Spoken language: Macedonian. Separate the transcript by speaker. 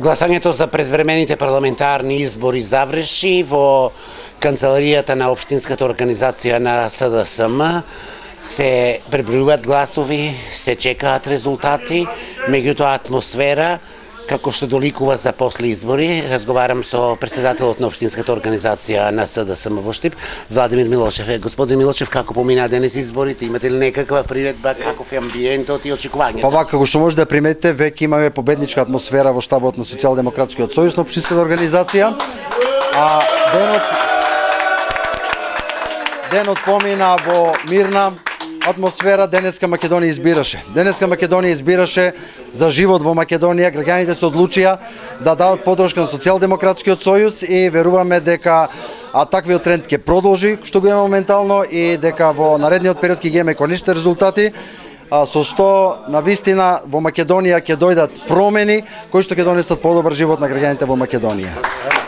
Speaker 1: Гласањето за предвремените парламентарни избори заврши во канцеларијата на општинската организација на СДСМ. Се пребројуваат гласови, се чекаат резултати, меѓутоа атмосфера како што доликува за после избори. Разговарам со претседателот на општинската организација на СДСМ во Штип, Владимир Милошев. Господин Милошев, како поминаа денес изборите? Имате ли некаква приредба, каков е амбиентот и очекувањето?
Speaker 2: Па вака, како што може да приметите, веќе имаме победничка атмосфера во штабот на Социјалдемократскиот сојуз на општинската организација. А денот помина во мирна атмосфера. Денеска Македонија избираше. Денеска Македонија избираше за живот во Македонија. Граѓаните се одлучија да дадат поддршка на Социјалдемократскиот сојуз и веруваме дека таквиот тренд ќе продолжи, што го има моментално, и дека во наредниот период ќе ги имаме конечните резултати, со што навистина во Македонија ќе дојдат промени кои што ќе донесат подобар живот на граѓаните во Македонија.